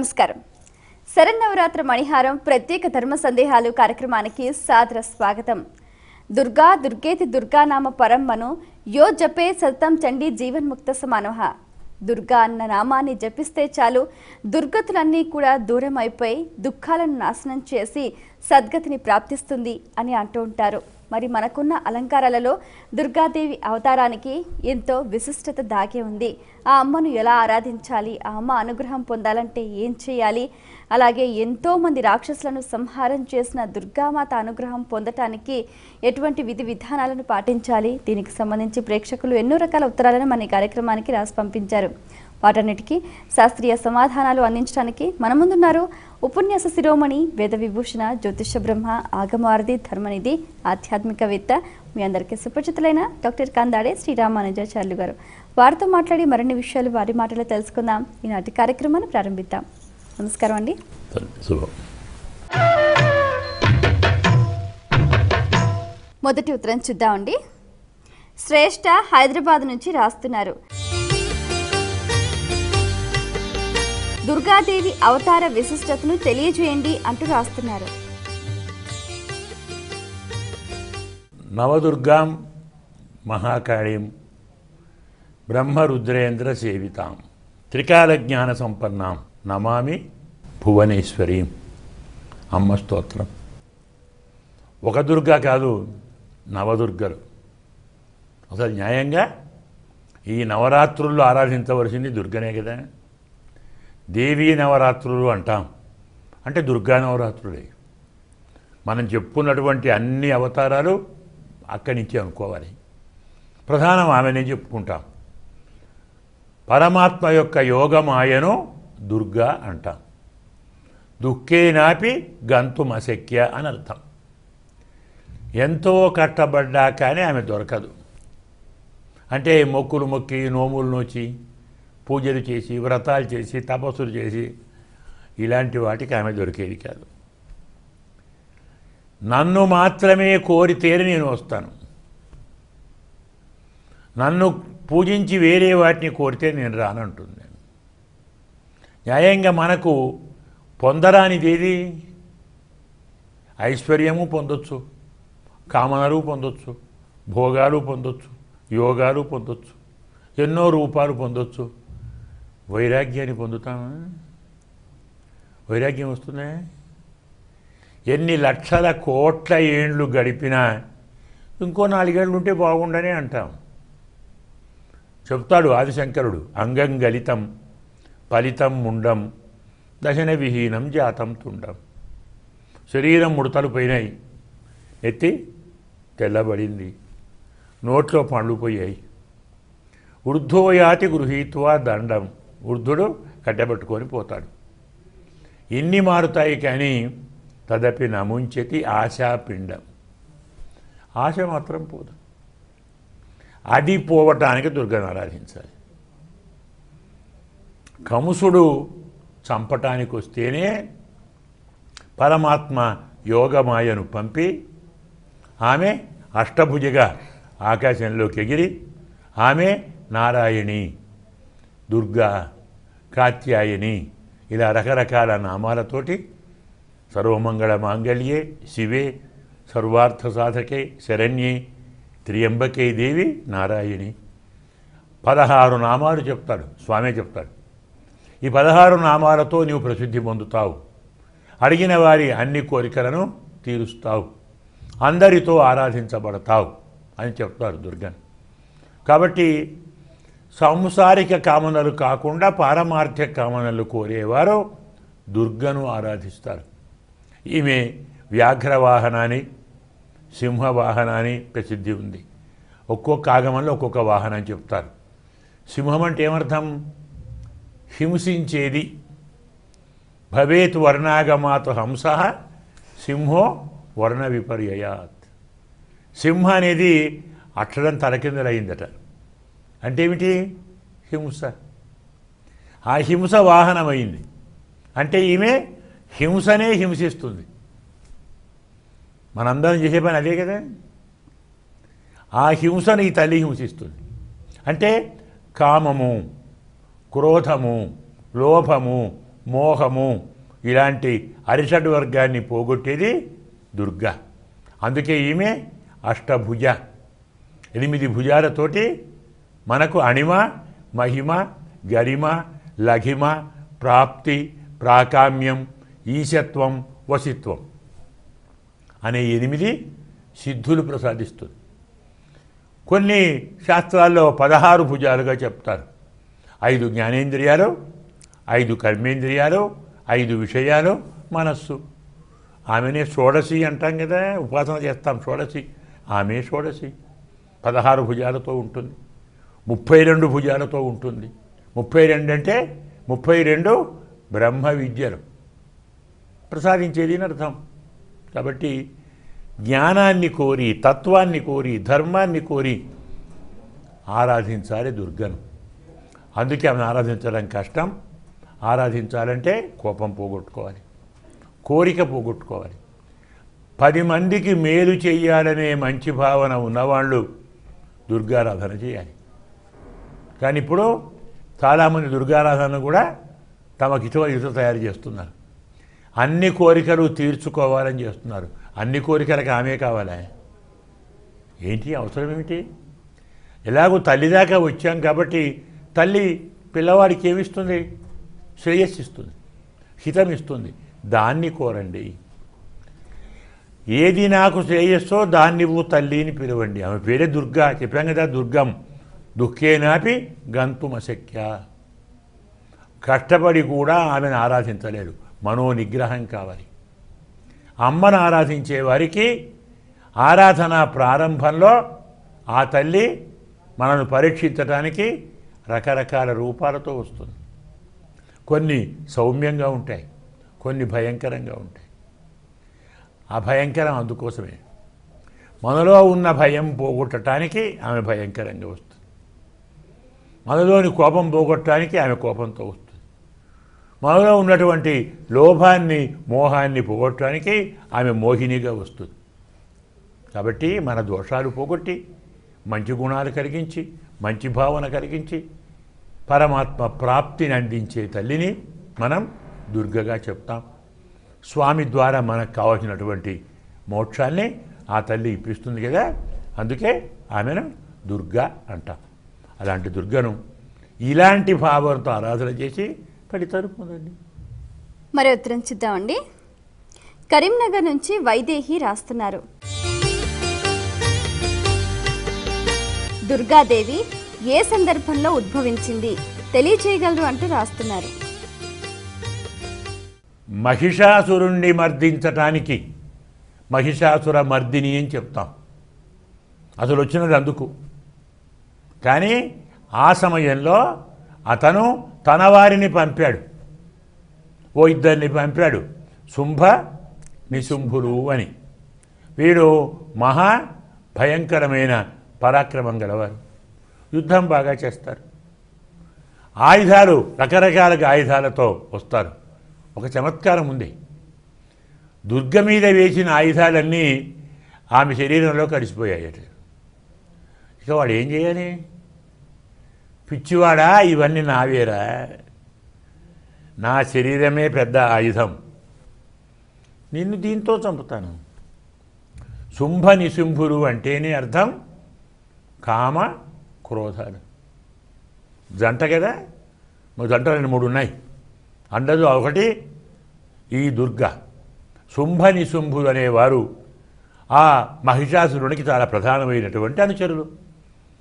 నమస్కారం. శరన్నవరాత్రి మణిహారం ప్రత్యేక ధర్మ సందేహాలు కార్యక్రమానికి సాదర స్వాగతం. దుర్గా దుర్గేతి దుర్గానామ పరమ్మను యో జపే సతతం చండీ జీవన్ముక్త సమానః. దుర్గా అన్న నామాన్ని జపిస్తే చాలు దుర్గతులన్నీ కూడా దూరం అయిపోయి దుఃఖాలను నాశనం చేసి సద్గతిని ప్రాప్తిస్తుంది అని అంటూ ఉంటారు. మరి మనకున్న అలంకారాలలో దుర్గాదేవి అవతారానికి ఎంతో విశిష్టత దాగి ఉంది. ఆ అమ్మను ఎలా ఆరాధించాలి, ఆ అమ్మ అనుగ్రహం పొందాలంటే ఏం చేయాలి, అలాగే ఎంతోమంది రాక్షసులను సంహారం చేసిన దుర్గామాత అనుగ్రహం పొందటానికి ఎటువంటి విధి విధానాలను పాటించాలి, దీనికి సంబంధించి ప్రేక్షకులు ఎన్నో రకాల ఉత్తరాలను మన ఈ కార్యక్రమానికి రాసి పంపించారు. వాటన్నిటికీ శాస్త్రీయ సమాధానాలు అందించడానికి మన ముందున్నారు ఉపన్యాస శిరోమణి వేద విభూషణ జ్యోతిష బ్రహ్మ ఆగమారది ధర్మనిధి ఆధ్యాత్మికవేత్త మీ అందరికీ సుపరిచితులైన డాక్టర్ కందాడే శ్రీరామానుజాచార్యులు గారు. వారితో మాట్లాడి మరిన్ని విషయాలు వారి మాటలో తెలుసుకుందాం. ఈనాటి కార్యక్రమాన్ని ప్రారంభిద్దాం. నమస్కారం అండి. మొదటి ఉత్తరం చూద్దామండి. శ్రేష్ఠ హైదరాబాద్ నుంచి రాస్తున్నారు. దుర్గాదేవి అవతార విశిష్టతను తెలియజేయండి అంటూ రాస్తున్నారు. నవదుర్గాం మహాకాళీం బ్రహ్మరుద్రేంద్ర సేవితాం త్రికాల జ్ఞాన సంపన్నాం నమామి భువనేశ్వరీం. అమ్మ స్తోత్రం. ఒక దుర్గా కాదు, నవదుర్గలు. అసలు న్యాయంగా ఈ నవరాత్రుల్లో ఆరాధించవలసింది దుర్గనే కదా. దేవీ నవరాత్రులు అంటాం అంటే దుర్గా నవరాత్రులే. మనం చెప్పుకున్నటువంటి అన్ని అవతారాలు అక్కడి నుంచి అనుకోవాలి. ప్రధానం ఆమెనే చెప్పుకుంటాం. పరమాత్మ యొక్క యోగమాయను దుర్గా అంటాం. దుఃఖేనాపి గంతుమశక్య అని అర్థం. ఎంతో కష్టపడ్డా కానీ ఆమె దొరకదు. అంటే మొక్కులు మొక్కి నోములు నోచి పూజలు చేసి వ్రతాలు చేసి తపస్సులు చేసి ఇలాంటి వాటికి ఆమె దొరికేది కాదు. నన్ను మాత్రమే కోరితేనే నేను వస్తాను, నన్ను పూజించి వేరే వాటిని కోరితే నేను రానంటుంది. న్యాయంగా మనకు పొందరానిదేది? ఐశ్వర్యము పొందొచ్చు, కామనలు పొందొచ్చు, భోగాలు పొందొచ్చు, యోగాలు పొందొచ్చు, ఎన్నో రూపాలు పొందొచ్చు. వైరాగ్యాన్ని పొందుతామా? వైరాగ్యం వస్తుందా? ఎన్ని లక్షల కోట్ల ఏండ్లు గడిపినా ఇంకో 4 ఏళ్ళు ఉంటే బాగుండనే అంటాం. చెప్తాడు ఆదిశంకరుడు, అంగం గలితం ఫలితం ముండం దశన విహీనం జాతం తుండం. శరీరం ముడతలు పోయినాయి, ఎత్తి తెల్లబడింది, నోట్లో పండ్లు పోయాయి. వృద్ధోయాతి గృహీత్వా దండం. వృద్ధుడు కట్టబెట్టుకొని పోతాడు. ఇన్ని మారుతాయి కానీ తదపి నముంచతి ఆశాపిండం. ఆశ మాత్రం పోదు. అది పోవటానికి దుర్గను ఆరాధించాలి. కంసుడు చంపటానికి వస్తేనే పరమాత్మ యోగమాయను పంపి ఆమె అష్టభుజగా ఆకాశంలోకి ఎగిరి ఆమె నారాయణి, దుర్గా, కాత్యాయని ఇలా రకరకాల నామాలతోటి సర్వమంగళ మాంగళ్యే శివే సర్వార్థ సాధకే శరణ్యే త్ర్యంబకే దేవి నారాయణి 16 నామాలు చెప్తాడు. స్వామే చెప్తాడు, ఈ 16 నామాలతో నీవు ప్రసిద్ధి పొందుతావు, అడిగిన వారి అన్ని కోరికలను తీరుస్తావు, అందరితో ఆరాధించబడతావు అని చెప్తారు దుర్గను. కాబట్టి సాంసారిక కామనలు కాకుండా పారమార్థిక కామనలు కోరేవారు దుర్గను ఆరాధిస్తారు. ఈమె వ్యాఘ్రవాహనాన్ని, సింహవాహనాన్ని ప్రసిద్ధి ఉంది. ఒక్కొక్క ఆగమంలో ఒక్కొక్క వాహనం చెప్తారు. సింహం అంటే ఏమర్థం? హింసించేది. భవేత్ వర్ణాగమాత్ హంస సింహో వర్ణ విపర్యయాత్. సింహ అనేది అక్షరం తలకిందలైందట. అంటే ఏమిటి? హింస. ఆ హింస వాహనమైంది అంటే ఈమె హింసనే హింసిస్తుంది. మనందరం చేసే పని అదే కదా. ఆ హింసను ఈ తల్లి హింసిస్తుంది. అంటే కామము, క్రోధము, లోభము, మోహము ఇలాంటి అరిషడ్ వర్గాన్ని పోగొట్టేది దుర్గా. అందుకే ఈమె అష్టభుజ, 8 భుజాలతోటి మనకు అణిమ, మహిమ, గరిమ, లఘిమ, ప్రాప్తి, ప్రాకామ్యం, ఈశత్వం, వసిత్వం అనే 8 సిద్ధులు ప్రసాదిస్తుంది. కొన్ని శాస్త్రాల్లో 16 భుజాలుగా చెప్తారు. 5 జ్ఞానేంద్రియాలు, 5 కర్మేంద్రియాలు, 5 విషయాలు, మనస్సు. ఆమెనే షోడశి అంటాం కదా, ఉపాసన చేస్తాం షోడశి. ఆమె షోడశి 16 భుజాలతో ఉంటుంది, 32 భుజాలతో ఉంటుంది. 32 అంటే 32 బ్రహ్మ విద్యలు ప్రసాదించేది అని అర్థం. కాబట్టి జ్ఞానాన్ని కోరి, తత్వాన్ని కోరి, ధర్మాన్ని కోరి ఆరాధించాలి దుర్గను. అందుకే ఆమెను ఆరాధించడం కష్టం. ఆరాధించాలంటే కోపం పోగొట్టుకోవాలి, కోరిక పోగొట్టుకోవాలి. 10 మందికి మేలు చేయాలనే మంచి భావన ఉన్నవాళ్ళు దుర్గారాధన చేయాలి. కానీ ఇప్పుడు చాలామంది దుర్గారాధన కూడా తమకితో తయారు చేస్తున్నారు. అన్ని కోరికలు తీర్చుకోవాలని చేస్తున్నారు. అన్ని కోరికలకు ఆమె కావాలా? ఏంటి అవసరం ఏమిటి? ఎలాగో తల్లిదాకా వచ్చాం కాబట్టి తల్లి పిల్లవాడికి ఏమిస్తుంది? శ్రేయస్సిస్తుంది, హితం ఇస్తుంది. దాన్ని కోరండి. ఏది నాకు శ్రేయస్సో దాన్నివ్వు తల్లిని పిలవండి. ఆమె పేరే దుర్గా. చెప్పాం కదా, దుర్గం దుఃఖేనాపి గంతుమశక్య. కష్టపడి కూడా ఆమెను ఆరాధించలేరు, మనోనిగ్రహం కావాలి. అమ్మను ఆరాధించే వారికి ఆరాధన ప్రారంభంలో ఆ తల్లి మనను పరీక్షించడానికి రకరకాల రూపాలతో వస్తుంది. కొన్ని సౌమ్యంగా ఉంటాయి, కొన్ని భయంకరంగా ఉంటాయి. ఆ భయంకరం అందుకోసమే. మనలో ఉన్న భయం పోగొట్టడానికి ఆమె భయంకరంగా వస్తుంది. మనలోని కోపం పోగొట్టడానికి ఆమె కోపంతో వస్తుంది. మనలో ఉన్నటువంటి లోభాన్ని, మోహాన్ని పోగొట్టడానికి ఆమె మోహినిగా వస్తుంది. కాబట్టి మన దోషాలు పోగొట్టి మంచి గుణాలు కలిగించి, మంచి భావన కలిగించి పరమాత్మ ప్రాప్తిని అందించే తల్లిని మనం దుర్గగా చెప్తాం. స్వామి ద్వారా మనకు కావాల్సినటువంటి మోక్షాన్ని ఆ తల్లి ఇప్పిస్తుంది కదా, అందుకే ఆమెను దుర్గా అంటాం. అలాంటి దుర్గను ఇలాంటి భావంతో ఆరాధన చేసి ఫలితాలు పొందండి. మరి ఉత్తరం చూద్దామండి. కరీంనగర్ నుంచి వైదేహి రాస్తున్నారు. దుర్గాదేవి ఏ సందర్భంలో ఉద్భవించింది తెలియచేయగలరు అంటూ రాస్తున్నారు. మహిషాసురుణ్ణి మర్దించటానికి మహిషాసుర మర్దిని అని చెప్తాం. అసలు వచ్చినది అందుకు. కానీ ఆ సమయంలో అతను తన వారిని పంపాడు, ఓ 2 పంపాడు, శుంభ నిశుంభులు అని. వీడు మహా భయంకరమైన పరాక్రమం గలవారు, యుద్ధం బాగా చేస్తారు, ఆయుధాలు రకరకాల ఆయుధాలతో వస్తారు. ఒక చమత్కారం ఉంది. దుర్గ మీద వేసిన ఆయుధాలన్నీ ఆమె శరీరంలో కలిసిపోయాయట. ఇక వాడు ఏం చేయాలి? పిచ్చివాడా, ఇవన్నీ నావేరా, నా శరీరమే పెద్ద ఆయుధం, నిన్ను దీంతో చంపుతాను. శుంభ నిశుంభులు అంటేనే అర్థం కామ క్రోధాలు. జంట కదా, జంట 2-3 ఉన్నాయి. అందులో ఒకటి ఈ దుర్గ. శుంభ నిశుంభులు అనేవారు ఆ మహిషాసురునికి చాలా ప్రధానమైనటువంటి అనుచరులు.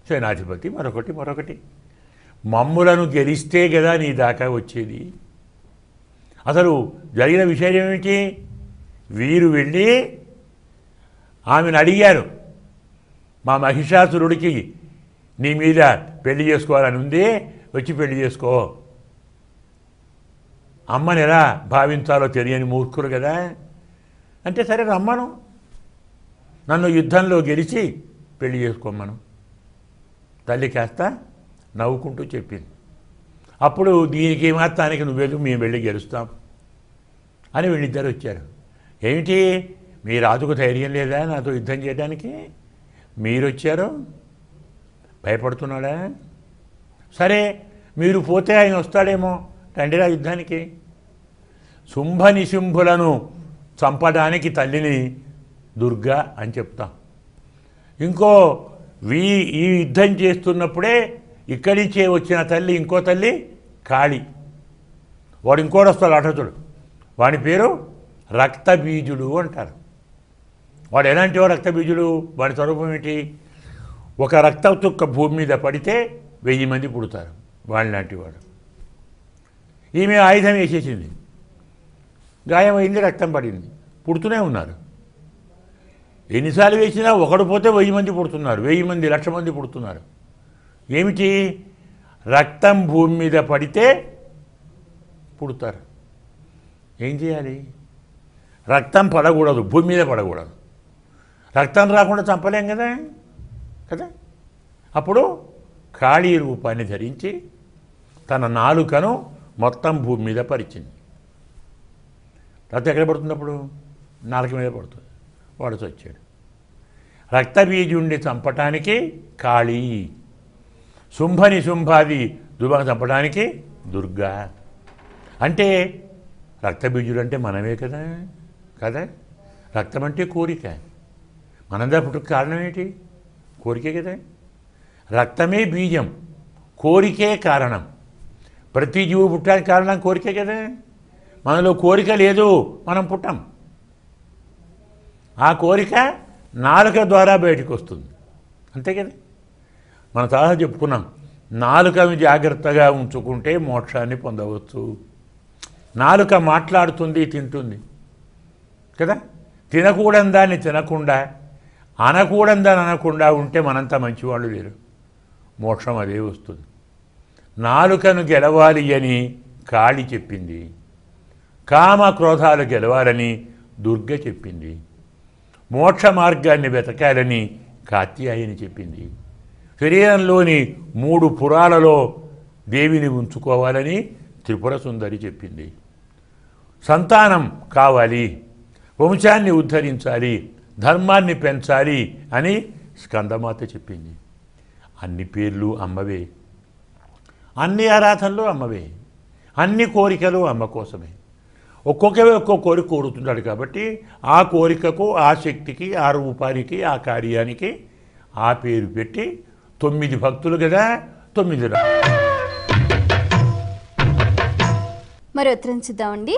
సేనాధిపతి మరొకటి. మమ్ములను గెలిస్తే కదా నీ దాకా వచ్చేది. అసలు జరిగిన విషయం ఏమిటి? వీరు వెళ్ళి ఆమెను అడిగారు, మా మహిషాసురుడికి నీ మీద పెళ్లి చేసుకోవాలని ఉంది, వచ్చి పెళ్లి చేసుకో. అమ్మని ఎలా భావించాలో తెలియని మూర్ఖులు కదా. అంటే సరే రమ్మను, నన్ను యుద్ధంలో గెలిచి పెళ్లి చేసుకోమను. తల్లి కాస్త నవ్వుకుంటూ చెప్పింది. అప్పుడు దీనికి మాత్రానికి నువ్వెళ్ళు, మేము వెళ్ళి గెలుస్తాం అని వీళ్ళిద్దరు వచ్చారు. ఏమిటి, మీ రాజుకు ధైర్యం లేదా నాతో యుద్ధం చేయడానికి? మీరు వచ్చారు, భయపడుతున్నాడా? సరే మీరు పోతే ఆయన వస్తాడేమో, రండిరా యుద్ధానికి శుంభ నిశుంభులను చంపడానికి తల్లిని దుర్గా అని చెప్తాం. ఇంకో ఈ యుద్ధం చేస్తున్నప్పుడే ఇక్కడి నుంచే వచ్చిన తల్లి ఇంకో తల్లి కాళి. వాడు ఇంకోటి వస్తాడు అటచుడు, వాడి పేరు రక్తబీజుడు అంటారు. వాడు ఎలాంటి వాడు రక్తబీజుడు? వాడి స్వరూపం ఏంటి? ఒక రక్త చుక్క భూమి మీద పడితే 1000 మంది పుడతారు. వాళ్ళలాంటి వాడు. ఈమె ఆయుధం వేసేసింది, గాయమైంది, రక్తం పడింది, పుడుతూనే ఉన్నారు. ఎన్నిసార్లు వేసినా ఒకడు పోతే 1000 మంది పుడుతున్నారు, 1000 మంది, 1,00,000 మంది పుడుతున్నారు. ఏమిటి? రక్తం భూమి మీద పడితే పుడతారు. ఏం చేయాలి? రక్తం పడకూడదు, భూమి మీద పడకూడదు. రక్తం రాకుండా చంపలేం కదా కదా. అప్పుడు కాళీ రూపాన్ని ధరించి తన నాలుకను మొత్తం భూమి మీద పరిచింది. రక్తం ఎక్కడ పడుతుంది? అప్పుడు నాలుక మీద పడుతుంది. వాడు చచ్చాడు. రక్తబీజుణ్ణి చంపటానికి కాళీ, శుంభని శుంభాది దుర్గను చంపడానికి దుర్గా. అంటే రక్తబీజుడు అంటే మనమే కదా కదా. రక్తం అంటే కోరిక. మనందా పుట్టుకు కారణం ఏంటి? కోరికే కదా. రక్తమే బీజం, కోరికే కారణం. ప్రతి జీవి పుట్టడానికి కారణం కోరికే కదా. మనలో కోరిక లేదు, మనం పుట్టాం. ఆ కోరిక నాలుక ద్వారా బయటకు వస్తుంది, అంతే కదా. మన చాలా చెప్పుకున్నాం, నాలుకను జాగ్రత్తగా ఉంచుకుంటే మోక్షాన్ని పొందవచ్చు. నాలుక మాట్లాడుతుంది, తింటుంది కదా. తినకూడని దాన్ని తినకుండా, అనకూడని దాన్ని అనకుండా ఉంటే మనంతా మంచివాళ్ళు లేరు. మోక్షం అదే వస్తుంది. నాలుకను గెలవాలి అని కాళి చెప్పింది, కామ క్రోధాలు గెలవాలని దుర్గ చెప్పింది, మోక్ష మార్గాన్ని వెతకాలని కాత్యాయని చెప్పింది, శరీరంలోని 3 పురాలలో దేవిని ఉంచుకోవాలని త్రిపుర సుందరి చెప్పింది, సంతానం కావాలి, వంశాన్ని ఉద్ధరించాలి, ధర్మాన్ని పెంచాలి అని స్కందమాత చెప్పింది. అన్ని పేర్లు అమ్మవే, అన్ని ఆరాధనలు అమ్మవే, అన్ని కోరికలు అమ్మ కోసమే. ఒక్కొక్కవే ఒక్కో కోరిక కోరుతున్నాడు కాబట్టి ఆ కోరికకు, ఆ శక్తికి, ఆ రూపానికి, ఆ కార్యానికి ఆ పేరు పెట్టి 9 భక్తులు కదా 9 మరి ఉత్తరం చూద్దామండి.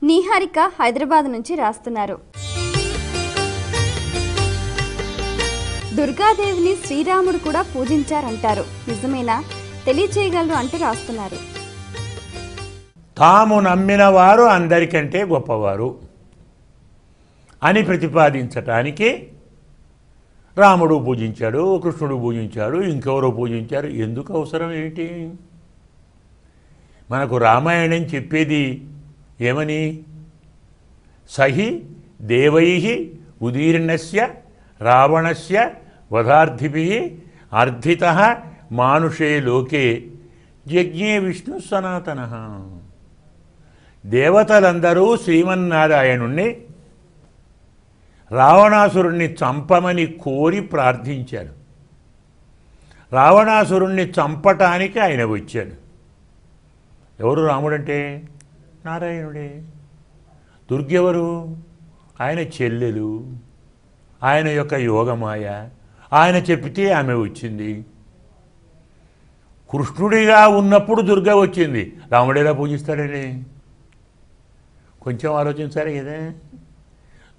నీహారిక హైదరాబాద్ నుంచి రాస్తున్నారు. దుర్గాదేవిని శ్రీరాముడు కూడా పూజించారంటారు, నిజమేనా? తెలియచేయగలరు అంటూ రాస్తున్నారు. తాము నమ్మిన వారు అందరికంటే గొప్పవారు అని ప్రతిపాదించటానికి రాముడు పూజించాడు, కృష్ణుడు పూజించాడు, ఇంకెవరో పూజించారు. ఎందుకు అవసరం ఏంటి? మనకు రామాయణం చెప్పేది ఏమని? సహి దేవై ఉదీర్ణస్య రావణస్య వధార్థిభి అర్థిత మానుషే లోకే యజ్ఞే విష్ణు సనాతన. దేవతలందరూ శ్రీమన్నారాయణుణ్ణి రావణాసురుణ్ణి చంపమని కోరి ప్రార్థించాడు. రావణాసురుణ్ణి చంపటానికి ఆయన వచ్చాడు. ఎవరు రాముడంటే? నారాయణుడే. దుర్గెవరు? ఆయన చెల్లెలు, ఆయన యొక్క యోగమాయ. ఆయన చెప్పితే ఆమె వచ్చింది. కృష్ణుడిగా ఉన్నప్పుడు దుర్గ వచ్చింది, రాముడేలా పూజిస్తాడండి? కొంచెం ఆలోచించాలి కదా.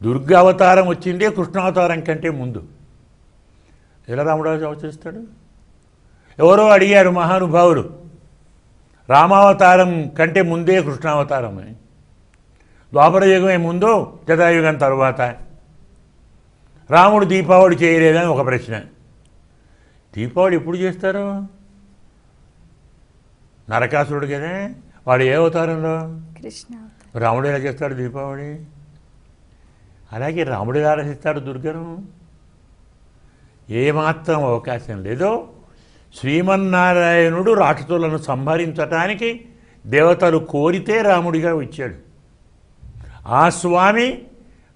దుర్గ అవతారం వచ్చిందే కృష్ణావతారం కంటే ముందు. ఎలా రాముడు అవతరిస్తాడు? ఎవరో అడిగారు మహానుభావులు, రామావతారం కంటే ముందే కృష్ణావతారం అని. ద్వాపర యుగమే ముందు, జటాయుగం తర్వాత. రాముడు దీపావళి చేయలేదని ఒక ప్రశ్న. దీపావళి ఎప్పుడు చేస్తారు? నరకాసురుడు కదా, వాడు ఏ అవతారంలో? కృష్ణ. రాముడు ఎలా చేస్తాడు దీపావళి? అలాగే రాముడు ఎలా రచిస్తాడు దుర్గను? ఏమాత్రం అవకాశం లేదో. శ్రీమన్నారాయణుడు రాక్షసులను సంహరించటానికి దేవతలు కోరితే రాముడిగా వచ్చాడు. ఆ స్వామి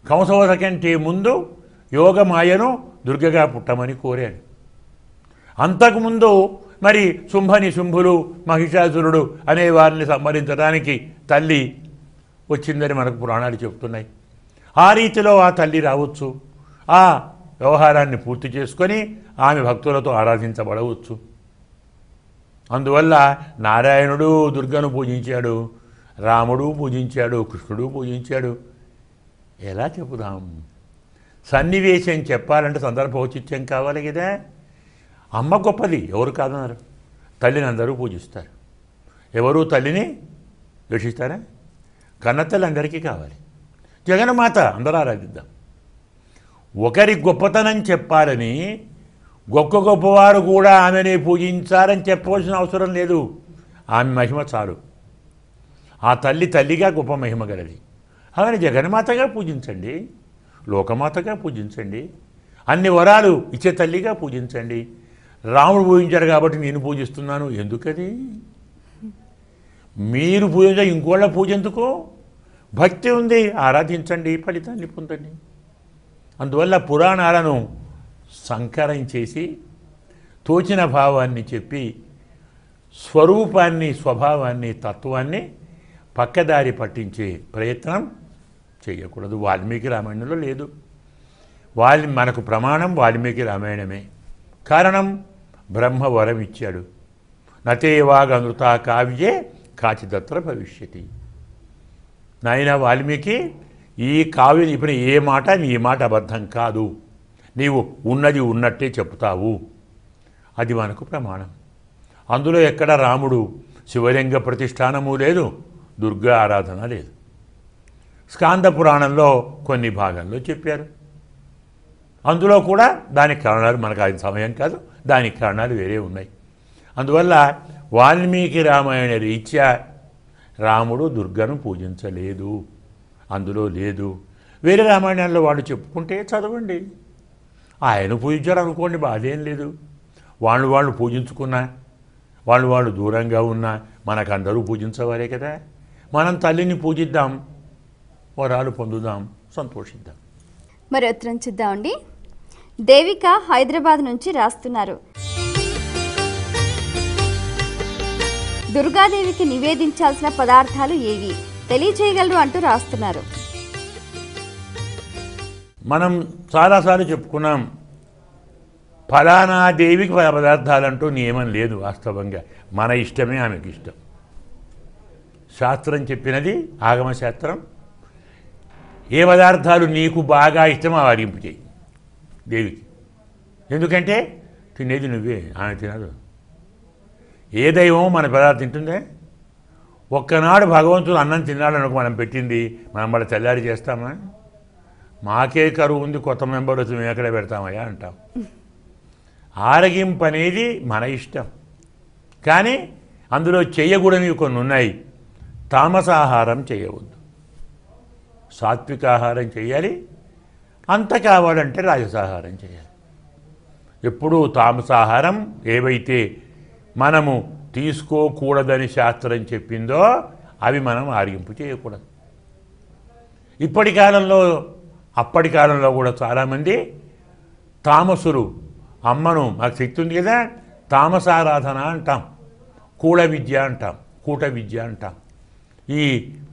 కంసవధ కంటే ముందు యోగమాయను దుర్గగా పుట్టమని కోరాడు. అంతకుముందు మరి శుంభని శుంభులు, మహిషాసురుడు అనే వారిని సంహరించడానికి తల్లి వచ్చిందని మనకు పురాణాలు చెప్తున్నాయి. ఆ రీతిలో ఆ తల్లి రావచ్చు, ఆ వ్యవహారాన్ని పూర్తి చేసుకొని ఆమె భక్తులతో ఆరాధించబడవచ్చు. అందువల్ల నారాయణుడు దుర్గను పూజించాడు, రాముడు పూజించాడు, కృష్ణుడు పూజించాడు. ఎలా చెప్పుదాం? సన్నివేశం చెప్పాలంటే సందర్భౌచిత్యం కావాలి కదా. అమ్మ గొప్పది, ఎవరు కాదన్నారు. తల్లిని అందరూ పూజిస్తారు. ఎవరు తల్లిని ద్వేషిస్తారా? కన్నతల్లి అందరికీ కావాలి. జగన్మాత అందరూ ఆరాధిద్దాం. ఒకరి గొప్పతనం చెప్పాలని గొప్పవారు కూడా ఆమెని పూజించారని చెప్పవలసిన అవసరం లేదు. ఆమె మహిమ చాలు. ఆ తల్లి తల్లిగా గొప్ప మహిమ గలది. అలానే జగన్మాతగా పూజించండి, లోకమాతగా పూజించండి, అన్ని వరాలు ఇచ్చే తల్లిగా పూజించండి. రాముడు పూజించారు కాబట్టి నేను పూజిస్తున్నాను ఎందుకది? మీరు పూజించ ఇంకోళ్ళ పూజ ఎందుకు? భక్తి ఉంది, ఆరాధించండి, ఫలితాన్ని పొందండి. అందువల్ల పురాణాలను సంకరించేసి తోచిన భావాన్ని చెప్పి స్వరూపాన్ని, స్వభావాన్ని, తత్వాన్ని పక్కదారి పట్టించే ప్రయత్నం చేయకూడదు. వాల్మీకి రామాయణంలో లేదు. మనకు ప్రమాణం వాల్మీకి రామాయణమే. కారణం బ్రహ్మ వరం ఇచ్చాడు. నతేవాగనృత కావ్యే కాచిదత్ర భవిష్యతి. నాయన వాల్మీకి, ఈ కావ్యం ఇప్పుడు ఏ మాట నీ మాట అబద్ధం కాదు, నీవు ఉన్నది ఉన్నట్టే చెప్తావు. అది మనకు ప్రమాణం. అందులో ఎక్కడ రాముడు శివలింగ ప్రతిష్టానము లేదు, దుర్గా ఆరాధన లేదు. స్కాంద పురాణంలో కొన్ని భాగంలో చెప్పారు. అందులో కూడా దానికి కారణాలు, మనకు అది సమయం కాదు, దానికి కారణాలు వేరే ఉన్నాయి. అందువల్ల వాల్మీకి రామాయణ రీత్యా రాముడు దుర్గను పూజించలేదు, అందులో లేదు. వేరే రామాయణాల్లో వాళ్ళు చెప్పుకుంటే చదవండి. ఆయన పూజించారు అనుకోండి, బాధేం లేదు. వాళ్ళు పూజించుకున్నా, వాళ్ళు దూరంగా ఉన్నా మనకందరూ పూజించవారే కదా. మనం తల్లిని పూజిద్దాం, వరాలు పొందుదాం, సంతోషిద్దాం. మరి ఉత్తరం చూద్దామండి. దేవిక హైదరాబాద్ నుంచి రాస్తున్నారు. దుర్గాదేవికి నివేదించాల్సిన పదార్థాలు ఏవి తెలియచేయగలరు అంటూ రాస్తున్నారు. మనం చాలాసార్లు చెప్పుకున్నాం, ఫలానా దేవికి పదార్థాలంటూ నియమం లేదు. వాస్తవంగా మన ఇష్టమే ఆమెకి ఇష్టం. శాస్త్రం చెప్పినది, ఆగమశాస్త్రం, ఏ పదార్థాలు నీకు బాగా ఇష్టమో వారింపు చేయి దేవికి. ఎందుకంటే తినేది నువ్వే, ఆమె తినదు. ఏ దైవం మన పదార్థం తింటుందే? ఒక్కనాడు భగవంతుడు అన్నం తిన్నాడనుకో, మనం పెట్టింది మనం వాళ్ళ తెల్లారి చేస్తామా? మాకే కరువు ఉంది, కొత్త మెంబర్ వచ్చి మేము ఎక్కడ పెడతామయ్యా అంటాం. ఆరగింపు అనేది మన ఇష్టం. కానీ అందులో చేయకూడనివి కొన్ని ఉన్నాయి. తామసాహారం చేయవద్దు, సాత్వికాహారం చేయాలి. అంత కావాలంటే రాజసాహారం చేయాలి. ఎప్పుడూ తామసాహారం ఏవైతే మనము తీసుకోకూడదని శాస్త్రం చెప్పిందో అవి మనం ఆరగింపు చేయకూడదు. ఇప్పటి కాలంలో, అప్పటి కాలంలో కూడా చాలామంది తామసులు అమ్మను, మాకు శక్తి ఉంది కదా, తామసారాధన అంటాం, కూడ విద్య అంటాం, కూట విద్య అంటాం. ఈ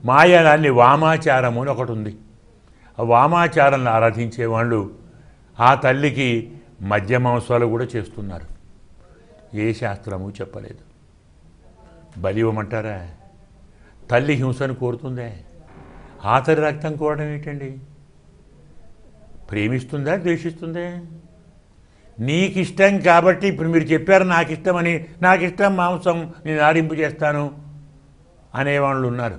మాయాన్ని వామాచారము అని ఒకటి ఉంది. ఆ వామాచారాన్ని ఆరాధించేవాళ్ళు ఆ తల్లికి మద్య మాంసాలు కూడా చేస్తున్నారు. ఏ శాస్త్రము చెప్పలేదు. బలి ఇవ్వమంటారా? తల్లి హింసను కోరుతుందే, ఆతరి రక్తం కోరడం ఏంటండి? ప్రేమిస్తుందా, ద్వేషిస్తుందే? నీకు ఇష్టం కాబట్టి, ఇప్పుడు మీరు చెప్పారు నాకు ఇష్టమని, నాకు ఇష్టం మాంసం, నేను ఆడింపు చేస్తాను అనేవాళ్ళు ఉన్నారు.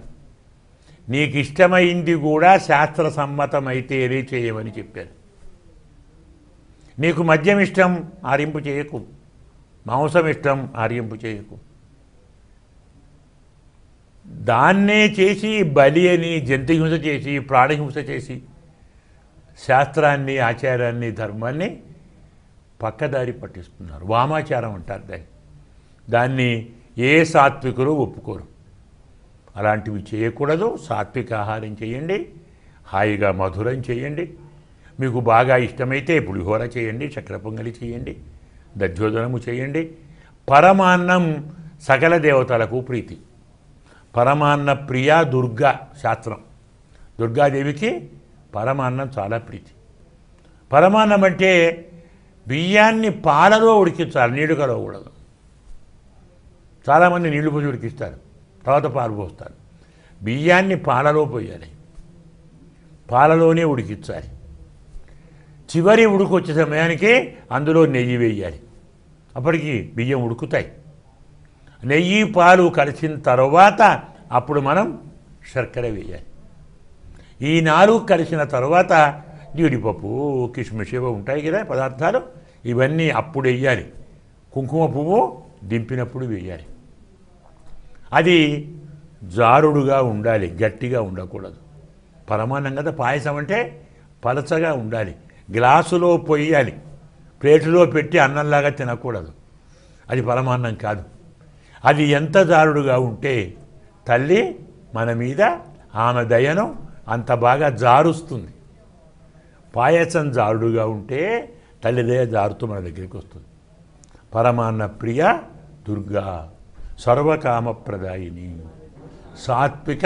నీకు ఇష్టమైంది కూడా శాస్త్ర సమ్మతమైతేనే చేయమని చెప్పారు. నీకు మద్యం ఇష్టం, ఆరింపు చేయకు. మాంసం ఇష్టం, ఆరింపు చేయకు. దాన్నే చేసి బలి అని జంతుహింస చేసి, ప్రాణహింస చేసి శాస్త్రాన్ని, ఆచారాన్ని, ధర్మాన్ని పక్కదారి పట్టిస్తున్నారు. వామాచారం అంటారు దాన్ని. దాన్ని ఏ సాత్వికులు ఒప్పుకోరు. అలాంటివి చేయకూడదు. సాత్విక ఆహారం చేయండి, హాయిగా మధురం చేయండి. మీకు బాగా ఇష్టమైతే పులిహోర చేయండి, చక్కెర పొంగలి చేయండి, దధ్యోదనము చేయండి. పరమాన్నం సకల దేవతలకు ప్రీతి. పరమాన్న ప్రియా దుర్గా శాస్త్రం. దుర్గాదేవికి పరమాన్నం చాలా ప్రీతి. పరమాన్నం అంటే బియ్యాన్ని పాలలో ఉడికించాలి, నీళ్లు కలవకూడదు. చాలామంది నీళ్లు పోసి ఉడికిస్తారు, తర్వాత పాలు పోస్తారు. బియ్యాన్ని పాలలో పోయాలి, పాలలోనే ఉడికించాలి. చివరి ఉడికొచ్చే సమయానికి అందులో నెయ్యి వేయాలి, అప్పటికి బియ్యం ఉడుకుతాయి. నెయ్యి పాలు కలిసిన తర్వాత అప్పుడు మనం శర్కర వేయాలి. ఈ 4 కలిసిన తర్వాత జీడిపప్పు, కిస్మిస్ ఏవో ఉంటాయి కదా పదార్థాలు, ఇవన్నీ అప్పుడు వేయాలి. కుంకుమ పువ్వు దింపినప్పుడు వేయాలి. అది జారుడుగా ఉండాలి, గట్టిగా ఉండకూడదు. పరమాన్నం కదా, పాయసం అంటే పలచగా ఉండాలి. గ్లాసులో పొయ్యాలి, ప్లేటులో పెట్టి అన్నంలాగా తినకూడదు. అది పరమాన్నం కాదు. అది ఎంత జారుడుగా ఉంటే తల్లి మన మీద ఆమె దయను అంత బాగా జారుస్తుంది. పాయసం జారుడుగా ఉంటే తల్లి దయ జారుతూ మన దగ్గరికి వస్తుంది. పరమాన్న ప్రియ దుర్గా సర్వకామప్రదాయిని, సాత్విక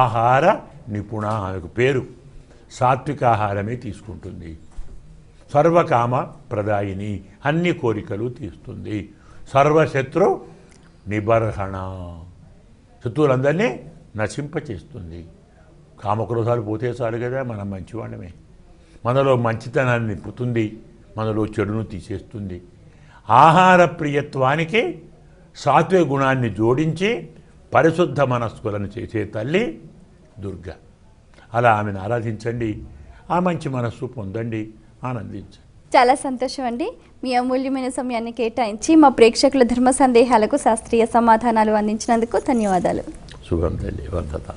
ఆహార నిపుణ ఆమెకు పేరు. సాత్విక ఆహారమే తీసుకుంటుంది. సర్వకామ ప్రదాయిని, అన్ని కోరికలు తీస్తుంది. సర్వశత్రు నిబర్హణ, శత్రువులందరినీ నశింపచేస్తుంది. కామక్రోధాలు పోతే చాలు కదా, మనం మంచివాళ్ళమే. మనలో మంచితనాన్ని నింపుతుంది, మనలో చెడును తీసేస్తుంది. ఆహార ప్రియత్వానికి సాత్విక గుణాన్ని జోడించి పరిశుద్ధ మనస్కులను చేసే తల్లి దుర్గా. అలా ఆమెను ఆరాధించండి, ఆ మంచి మనస్సు పొందండి, ఆనందించండి. చాలా సంతోషం అండి. మీ అమూల్యమైన సమయాన్ని కేటాయించి మా ప్రేక్షకుల ధర్మ సందేహాలకు శాస్త్రీయ సమాధానాలు అందించినందుకు ధన్యవాదాలు. శుభం తల్లి, వర్ధత.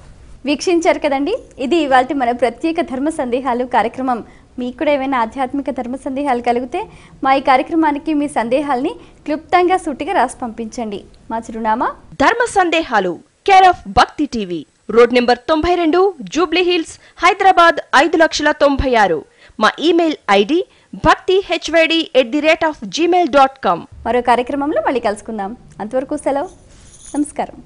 వీక్షించారు కదండి, ఇది ఇవాళ మన ప్రత్యేక ధర్మ సందేహాలు కార్యక్రమం. మీకు కూడా ఏమైనా ఆధ్యాత్మిక ధర్మ సందేహాలు కలిగితే మా ఈ కార్యక్రమానికి మీ సందేహాల్ని క్లుప్తంగా సూటిగా రాసి పంపించండి. మా చిరునామా ధర్మ సందేహాలు, కేర్ ఆఫ్ భక్తి TV, road number 92, Jubilee hills, Hyderabad 5,96,000. మా ఇమెయిల్ ఐడి bhaktihyd@gmail.com. మరో కార్యక్రమంలో మళ్ళీ కలుసుకుందాం. అంతవరకు సెలవు. నమస్కారం.